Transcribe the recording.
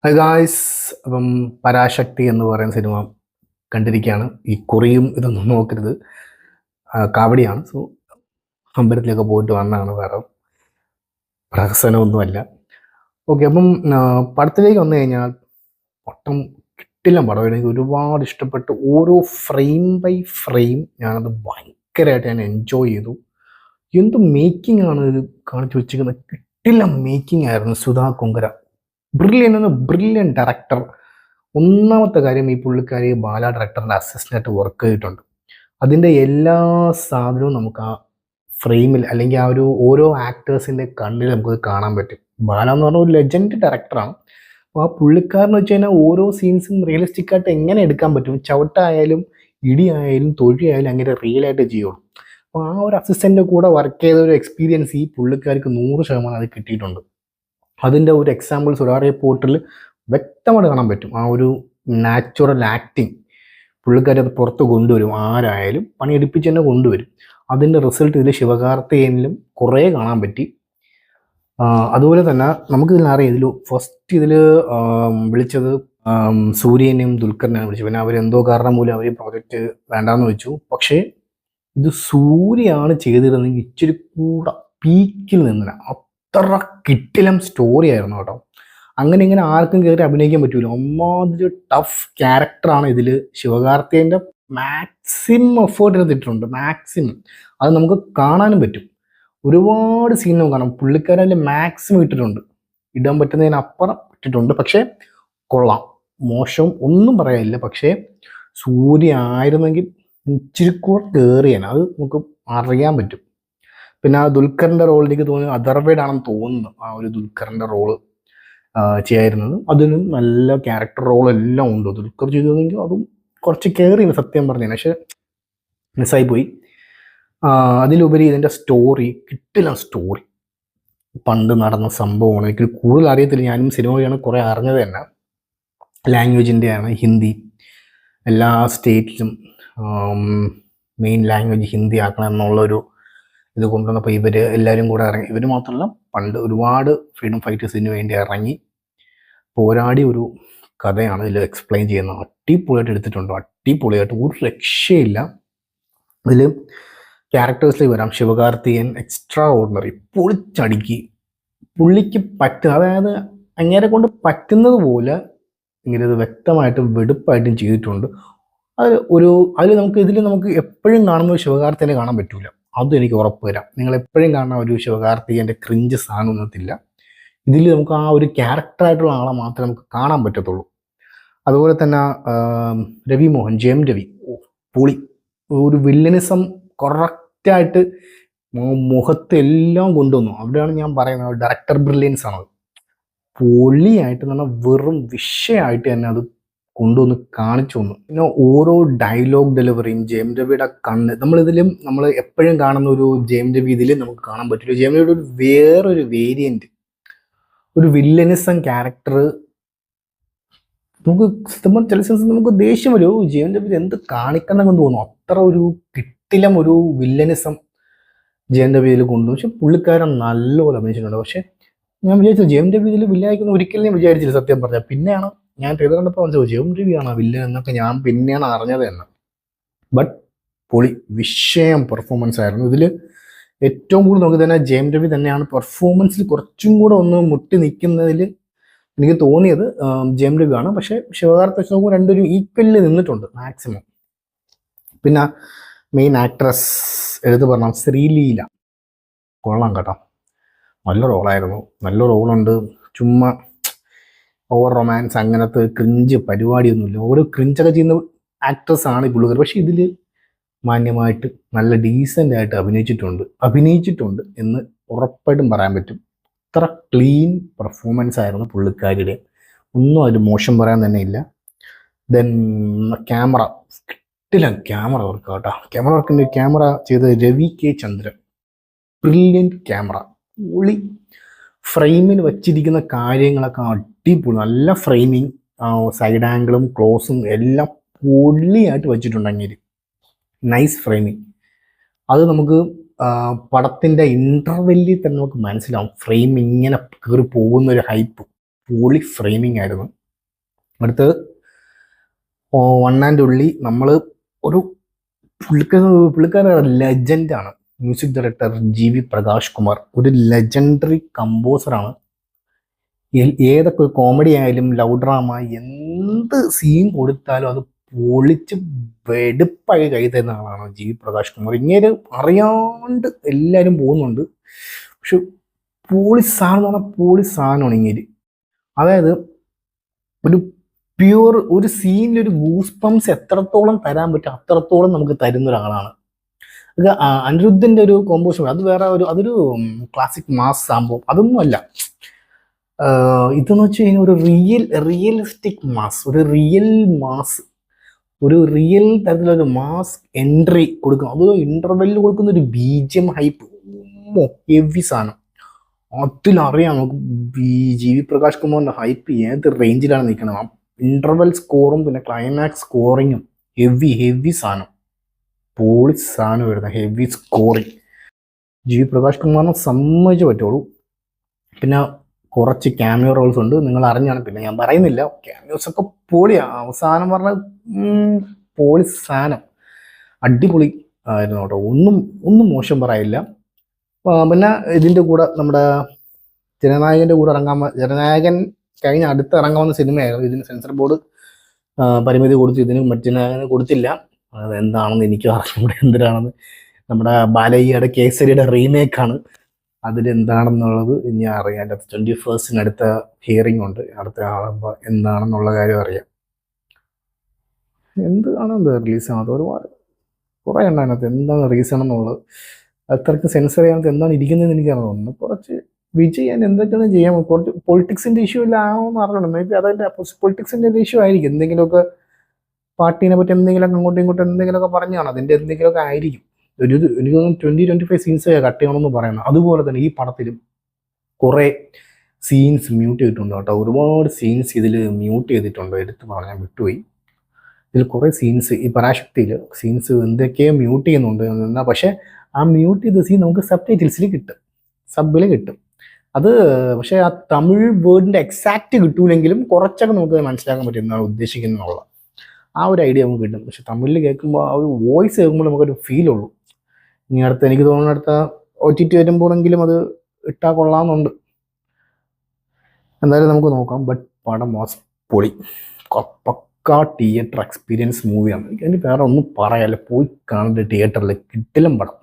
Hi guys. അപ്പം പരാശക്തി എന്ന് പറയുന്ന സിനിമ കണ്ടിരിക്കുകയാണ്. ഈ കുറിയും ഇതൊന്നും നോക്കരുത്. കാവടിയാണ്. സോ അമ്പലത്തിലൊക്കെ പോയിട്ട് വന്നതാണ്, വേറെ പ്രഹസനമൊന്നുമല്ല. ഓക്കെ, അപ്പം പടത്തിലേക്ക് വന്നു കഴിഞ്ഞാൽ ഒട്ടും കിട്ടില്ല പടം. എനിക്ക് ഒരുപാട് ഇഷ്ടപ്പെട്ടു. ഓരോ ഫ്രെയിം ബൈ ഫ്രെയിം ഞാനത് ഭയങ്കരമായിട്ട് ഞാൻ എൻജോയ് ചെയ്തു. എന്ത് മേക്കിംഗ് ആണ് ഇത് കാണിച്ചു വെച്ചിരിക്കുന്നത്. കിട്ടില്ല മേക്കിംഗ് ആയിരുന്നു. Sudha Kongara brilliant director. ഒന്നാമത്തെ കാര്യം, ഈ പുള്ളിക്കാരി ബാല ഡയറക്ടറിൻ്റെ അസിസ്റ്റൻ്റായിട്ട് വർക്ക് ചെയ്തിട്ടുണ്ട്. അതിൻ്റെ എല്ലാ സാധനവും നമുക്ക് ആ ഫ്രെയിമിൽ, അല്ലെങ്കിൽ ആ ഒരു ഓരോ ആക്ടേഴ്സിൻ്റെ കണ്ണിൽ നമുക്ക് കാണാൻ പറ്റും. ബാല എന്ന് പറഞ്ഞ ഒരു ലെജൻഡ് ഡയറക്ടറാണ്. അപ്പോൾ ആ പുള്ളിക്കാരെന്ന് വെച്ച് കഴിഞ്ഞാൽ ഓരോ സീൻസും റിയലിസ്റ്റിക് ആയിട്ട് എങ്ങനെ എടുക്കാൻ പറ്റും, ചവിട്ടായാലും ഇടിയായാലും തൊഴിയായാലും അങ്ങനെ റിയൽ ആയിട്ട് ചെയ്യുള്ളൂ. അപ്പോൾ ആ ഒരു അസിസ്റ്റൻ്റെ കൂടെ വർക്ക് ചെയ്ത ഒരു എക്സ്പീരിയൻസ് ഈ പുള്ളിക്കാർക്ക് 100% അത് കിട്ടിയിട്ടുണ്ട്. അതിൻ്റെ ഒരു എക്സാമ്പിൾ സുരാറിയ പോർട്ടിൽ വ്യക്തമായിട്ട് കാണാൻ പറ്റും. ആ ഒരു നാച്ചുറൽ ആക്ടിങ് പുള്ളിക്കാരി അത് പുറത്ത് കൊണ്ടുവരും. ആരായാലും പണിയെടുപ്പിച്ച് തന്നെ കൊണ്ടുവരും. അതിൻ്റെ റിസൾട്ട് ഇതിൽ ശിവകാർത്തികേയനിലും കുറേ കാണാൻ പറ്റി. അതുപോലെ തന്നെ നമുക്കിതിലറിയാം, ഫസ്റ്റ് ഇതിൽ വിളിച്ചത് സൂര്യനെയും ദുൽഖറിനെയാണ് വിളിച്ചത്. പിന്നെ അവരെന്തോ കാരണം മൂലം അവർ പ്രോജക്റ്റ് വേണ്ടാന്ന് വെച്ചു. പക്ഷേ ഇത് സൂര്യയാണ് ചെയ്തിരുന്നെങ്കിൽ ഇച്ചിരി കൂടെ പീക്കിൽ നിന്നില്ല. അത്ര കിട്ടിലം സ്റ്റോറി ആയിരുന്നു കേട്ടോ. അങ്ങനെ ഇങ്ങനെ ആർക്കും കയറി അഭിനയിക്കാൻ പറ്റൂല. ഒന്നാമതൊരു ടഫ് ക്യാരക്ടറാണ് ഇതിൽ. ശിവകാർത്തികേയൻ്റെ മാക്സിമം എഫേർട്ട് എടുത്തിട്ടുണ്ട്, മാക്സിമം. അത് നമുക്ക് കാണാനും പറ്റും. ഒരുപാട് സീൻ നമുക്ക് കാണാം. പുള്ളിക്കാരതിൽ മാക്സിമം ഇട്ടിട്ടുണ്ട്, ഇടാൻ പറ്റുന്നതിനപ്പുറം ഇട്ടിട്ടുണ്ട്. പക്ഷേ കൊള്ളാം, മോശം ഒന്നും പറയാനില്ല. പക്ഷേ സൂര്യ ആയിരുന്നെങ്കിൽ ഇച്ചിരി കൂടെ കയറിയാണ്, അത് നമുക്ക് അറിയാൻ പറ്റും. പിന്നെ ആ ദുൽഖറിൻ്റെ റോൾ എനിക്ക് തോന്നുന്നു അഥർവേഡ് ആണെന്ന് തോന്നുന്നു. ആ ഒരു ദുൽഖറിൻ്റെ റോള് ചെയ്യായിരുന്നത്, അതിനും നല്ല ക്യാരക്ടർ റോളെല്ലാം ഉണ്ട്. ദുൽഖർ ചെയ്തതെങ്കിൽ അതും കുറച്ച് കയറിയാണ് സത്യം പറഞ്ഞതിന്. പക്ഷെ മിസ്സായിപ്പോയി. അതിലുപരി ഇതിൻ്റെ സ്റ്റോറി കിട്ടില്ല. സ്റ്റോറി പണ്ട് നടന്ന സംഭവമാണ്. എനിക്ക് കൂടുതൽ അറിയത്തില്ല. ഞാനും സിനിമ വഴിയാണ് കുറേ അറിഞ്ഞത് തന്നെ. ലാംഗ്വേജിൻ്റെയാണ് ഹിന്ദി. എല്ലാ സ്റ്റേറ്റിലും മെയിൻ ലാംഗ്വേജ് ഹിന്ദി ആക്കണം എന്നുള്ളൊരു ഇത് കൊണ്ടുവന്നപ്പോൾ ഇവർ എല്ലാവരും കൂടെ ഇറങ്ങി. ഇവർ മാത്രമല്ല, പണ്ട് ഒരുപാട് ഫ്രീഡം ഫൈറ്റേഴ്സിന് വേണ്ടി ഇറങ്ങി പോരാടി ഒരു കഥയാണ് ഇതിൽ എക്സ്പ്ലെയിൻ ചെയ്യുന്നത്. അടിപൊളിയായിട്ട് എടുത്തിട്ടുണ്ട്, അടിപൊളിയായിട്ട്, ഒരു രക്ഷയില്ല. ഇതിൽ ക്യാരക്ടേഴ്സിലേക്ക് വരാം. ശിവകാർത്തികേയൻ എക്സ്ട്രാ ഓർഡിനറി, പൊളിച്ചടുക്കി. പുള്ളിക്ക് അതായത് അങ്ങേരെ കൊണ്ട് പറ്റുന്നത് പോലെ ഇങ്ങനെ ഇത് വ്യക്തമായിട്ടും വെടുപ്പായിട്ടും ചെയ്തിട്ടുണ്ട്. അതിൽ നമുക്ക് എപ്പോഴും കാണുന്ന ഒരു ശിവകാർത്തികേയനെ കാണാൻ പറ്റൂല. അതും എനിക്ക് ഉറപ്പ് തരാം. നിങ്ങൾ എപ്പോഴും കാണുന്ന ഒരു ശിവകാർത്തികേയൻ്റെ ക്രിഞ്ച് സാധനമൊന്നുമില്ല. ഇതിൽ നമുക്ക് ആ ഒരു ക്യാരക്ടറായിട്ടുള്ള ആളെ മാത്രമേ നമുക്ക് കാണാൻ പറ്റത്തുള്ളൂ. അതുപോലെ തന്നെ രവി മോഹൻ, ജയം രവി, പൊളി. ഒരു വില്ലനിസം കറക്റ്റായിട്ട് മുഖത്ത് എല്ലാം കൊണ്ടുവന്നു. അവിടെയാണ് ഞാൻ പറയുന്നത് ഡയറക്ടർ ബ്രില്യൻസ് ആണ്. പൊളിയായിട്ട് എന്ന് പറഞ്ഞാൽ വെറും വിഷയമായിട്ട് തന്നെ അത് കൊണ്ടുവന്ന് കാണിച്ചു തന്നു. പിന്നെ ഓരോ ഡയലോഗ് ഡെലിവറിയും ജയം രവിയുടെ കണ്ണ്, നമ്മൾ എപ്പോഴും കാണുന്ന ഒരു ജയം രവി ഇതിൽ നമുക്ക് കാണാൻ പറ്റില്ല. ജയം രവിയുടെ വേറൊരു വേരിയന്റ്, ഒരു വില്ലനിസം ക്യാരക്ടർ. നമുക്ക് ചില സെൻസ് നമുക്ക് ദേഷ്യം വരും. ജയം രവി എന്ത് കാണിക്കണമെന്ന് തോന്നും. അത്ര ഒരു കിട്ടിലം ഒരു വില്ലനിസം ജയം രവി ഇതിൽ കൊണ്ടുവന്നു. പക്ഷെ പുള്ളിക്കാരൻ നല്ലപോലെ അഭിനയിച്ചിട്ടുണ്ട്. പക്ഷെ ഞാൻ വിചാരിച്ചു ജയം രവി ഇതിൽ വില്ലനായിക്കൊന്നും ഒരിക്കലും ഞാൻ വിചാരിച്ചില്ല സത്യം പറഞ്ഞാൽ. പിന്നെയാണ് ഞാൻ ട്രെയിലർ കണ്ടപ്പോൾ മനസ്സിലാവും ജയം രവിയാണ് വില്ലൻ എന്നൊക്കെ ഞാൻ പിന്നെയാണ് അറിഞ്ഞത് തന്നെ. ബട്ട് പൊളി വിഷയം പെർഫോമൻസ് ആയിരുന്നു. ഇതിൽ ഏറ്റവും കൂടുതൽ നമുക്ക് തന്നെ ജയം രവി തന്നെയാണ് പെർഫോമൻസിൽ കുറച്ചും കൂടെ ഒന്ന് മുട്ടി നിൽക്കുന്നതിൽ എനിക്ക് തോന്നിയത് ജയം രവിയാണ്. പക്ഷേ ശിവകാർത്തികേയൻ രണ്ടൊരു ഈക്വലിൽ നിന്നിട്ടുണ്ട് മാക്സിമം. പിന്നെ മെയിൻ ആക്ട്രസ് എടുത്ത് പറഞ്ഞാൽ ശ്രീലീല, കൊള്ളാം കേട്ടോ. നല്ല റോളായിരുന്നു, നല്ല റോളുണ്ട്. ചുമ്മാ ഓവർ റൊമാൻസ് അങ്ങനത്തെ ക്രിഞ്ച് പരിപാടിയൊന്നുമില്ല. ഓരോ ക്രിഞ്ചൊക്കെ ചെയ്യുന്ന ആക്ട്രസ് ആണ് ഈ പുള്ളിക്കാർ. പക്ഷെ ഇതിൽ മാന്യമായിട്ട് നല്ല ഡീസൻ്റ് ആയിട്ട് അഭിനയിച്ചിട്ടുണ്ട് എന്ന് ഉറപ്പായിട്ടും പറയാൻ പറ്റും. അത്ര ക്ലീൻ പെർഫോമൻസ് ആയിരുന്നു പുള്ളിക്കാരിയുടെ. ഒന്നും അതിൽ മോശം പറയാൻ തന്നെ ഇല്ല. ദെൻ ക്യാമറ കിട്ടില്ല. ക്യാമറ വർക്ക് കേട്ടോ. ക്യാമറ ചെയ്തത് രവി കെ ചന്ദ്രൻ. ബ്രില്യൻറ്റ് ക്യാമറ, പൊളി. ഫ്രെയിമിൽ വച്ചിരിക്കുന്ന കാര്യങ്ങളൊക്കെ അടിപൊളി, നല്ല ഫ്രെയിമിങ്, സൈഡ് ആംഗിളും ക്ലോസും എല്ലാം പൊളിയായിട്ട് വെച്ചിട്ടുണ്ടെങ്കിൽ നൈസ് ഫ്രെയിമിങ്. അത് നമുക്ക് പടത്തിൻ്റെ ഇൻ്റർവെല്ലിൽ തന്നെ നമുക്ക് മനസ്സിലാവും. ഫ്രെയിം ഇങ്ങനെ കയറി പോകുന്നൊരു ഹൈപ്പ് പൊളി ഫ്രെയിമിംഗ് ആയിരുന്നു. അടുത്ത് വൺ ആൻഡ് ഉള്ളി നമ്മൾ ഒരു പുള്ളിക്കാരൻ ലെജൻഡാണ്. Music director GV Prakash Kumar ഒരു ലെജൻഡറി കമ്പോസറാണ്. ഏതൊക്കെ ഒരു കോമഡി ആയാലും ലവ് ഡ്രാമ എന്ത് സീൻ കൊടുത്താലും അത് പൊളിച്ച് വെടുപ്പായി കൈ തരുന്ന ആളാണ് GV പ്രകാശ് കുമാർ. ഇങ്ങനെ അറിയാണ്ട് എല്ലാവരും പോകുന്നുണ്ട്, പക്ഷെ പോളി സാധനം എന്ന് പറഞ്ഞാൽ പോളി സാധനമാണ് ഇങ്ങനെ. അതായത് ഒരു പ്യൂർ ഒരു സീനിൽ ഒരു ഗൂസ് പംസ് എത്രത്തോളം തരാൻ പറ്റും അത്രത്തോളം നമുക്ക് തരുന്ന ഒരാളാണ്. അത് അനിരുദ്ധന്റെ ഒരു കോമ്പോസിഷൻ, അത് വേറെ അതൊരു ക്ലാസിക് മാസ് സംഭവം അതൊന്നുമല്ല. ഇതെന്ന് വെച്ച് കഴിഞ്ഞാൽ ഒരു റിയലിസ്റ്റിക് മാസ്, ഒരു റിയൽ തരത്തിലൊരു മാസ് എൻട്രി കൊടുക്കും. അത് ഇന്റർവെല്ലിൽ കൊടുക്കുന്ന ഒരു BGM ഹൈപ്പ് ഹെവി സാധനം. അതിലറിയാം നമുക്ക് GV പ്രകാശ് കുമാറിന്റെ ഹൈപ്പ് ഏത് റേഞ്ചിലാണ് നിൽക്കുന്നത്. ആ ഇന്റർവെൽ സ്കോറും പിന്നെ ക്ലൈമാക്സ് സ്കോറിങ്ങും ഹെവി സാധനം, പോളി സാധനം വരുന്ന ഹെവി സ്കോറിങ് GV പ്രകാശ് കുമാറിനെ സമ്മതിച്ച് പറ്റുള്ളൂ. പിന്നെ കുറച്ച് ക്യാമിയോ റോൾസ് ഉണ്ട്, നിങ്ങൾ അറിഞ്ഞാണ്, പിന്നെ ഞാൻ പറയുന്നില്ല. ക്യാമിയോസ് ഒക്കെ പൊളിയാണ്. അവസാനം പറഞ്ഞ പോളി സാധനം അടിപൊളി ആയിരുന്നു കേട്ടോ. ഒന്നും മോശം പറയില്ല. പിന്നെ ഇതിൻ്റെ കൂടെ നമ്മുടെ ജനനായകൻ്റെ കൂടെ ജനനായകൻ കഴിഞ്ഞ അടുത്ത് ഇറങ്ങാവുന്ന സിനിമയായിരുന്നു. ഇതിന് സെൻസർ ബോർഡ് പരിമിതി കൊടുത്തു, ഇതിന് മറ്റു കൊടുത്തില്ല. അത് എന്താണെന്ന് എനിക്ക് അറിഞ്ഞൂടെ എന്തിനാണെന്ന്. നമ്മുടെ ബാലയ്യയുടെ കേസരിയുടെ റീമേക്കാണ്. അതിലെന്താണെന്നുള്ളത് ഇനി അറിയാം. 21st അടുത്ത ഹിയറിംഗ് ഉണ്ട്, അടുത്ത ആളുമ്പോൾ എന്താണെന്നുള്ള കാര്യം അറിയാം. എന്താണ് റിലീസാണത്, ഒരുപാട് കുറേ എണ്ണം അതിനകത്ത് എന്താണ് റീസൺ എന്നുള്ളത്. അത്രയ്ക്ക് സെൻസർ ചെയ്യാനത്ത് എന്താണ് ഇരിക്കുന്നതെന്ന് എനിക്കറിയാം. ഒന്ന് കുറച്ച് വിജയൻ എന്തൊക്കെയാണ് ചെയ്യാൻ, കുറച്ച് പൊളിറ്റിക്സിൻ്റെ ഇഷ്യൂ ഇല്ലാന്ന് അറിയണം. മേ ബി അതിൻ്റെ പൊളിറ്റിക്സിൻ്റെ ഇഷ്യൂ ആയിരിക്കും. എന്തെങ്കിലുമൊക്കെ പാർട്ടീനെ പറ്റി എന്തെങ്കിലുമൊക്കെ അങ്ങോട്ടും ഇങ്ങോട്ടും എന്തെങ്കിലുമൊക്കെ പറഞ്ഞാണ്, അതിൻ്റെ എന്തെങ്കിലുമൊക്കെ ആയിരിക്കും. എനിക്ക് തോന്നുന്നു 20-25 സീൻസ് കട്ട് ചെയ്യണമെന്ന് പറയുന്നത്. അതുപോലെ തന്നെ ഈ പടത്തിലും കുറേ സീൻസ് മ്യൂട്ട് ചെയ്തിട്ടുണ്ട് കേട്ടോ. ഒരുപാട് സീൻസ് ഇതിൽ മ്യൂട്ട് ചെയ്തിട്ടുണ്ട്, എടുത്ത് പറയാൻ വിട്ടുപോയി. ഇതിൽ കുറേ സീൻസ് ഈ പരാശക്തിയിൽ സീൻസ് എന്തൊക്കെയോ മ്യൂട്ട് ചെയ്യുന്നുണ്ട് എന്നാൽ, പക്ഷേ ആ മ്യൂട്ട് ചെയ്ത സീൻ നമുക്ക് സബ് ടൈറ്റിൽസിൽ കിട്ടും, സബിൽ കിട്ടും. അത് പക്ഷേ ആ തമിഴ് വേർഡിൻ്റെ എക്സാക്റ്റ് കിട്ടൂലെങ്കിലും കുറച്ചൊക്കെ നമുക്ക് മനസ്സിലാക്കാൻ പറ്റും എന്താണ് ഉദ്ദേശിക്കുന്നതെന്നുള്ള ആ ഒരു ഐഡിയ നമുക്ക് കിട്ടും. പക്ഷെ തമിഴിൽ കേൾക്കുമ്പോൾ ആ ഒരു വോയിസ് കേൾക്കുമ്പോൾ നമുക്കൊരു ഫീൽ ഉള്ളൂ. ഇനി എനിക്ക് തോന്നുന്നു അടുത്ത OTT വരുമ്പോഴെങ്കിലും അത് ഇട്ടാൽ കൊള്ളാമെന്നുണ്ട്. എന്തായാലും നമുക്ക് നോക്കാം. ബട്ട് പടം വാസ് പൊളി, പക്കാ തിയേറ്റർ എക്സ്പീരിയൻസ് മൂവിയാണ്. എനിക്ക് വേറെ ഒന്നും പറയാല്ല, പോയി കാണേണ്ട തിയേറ്ററിൽ കിട്ടിലും പടം.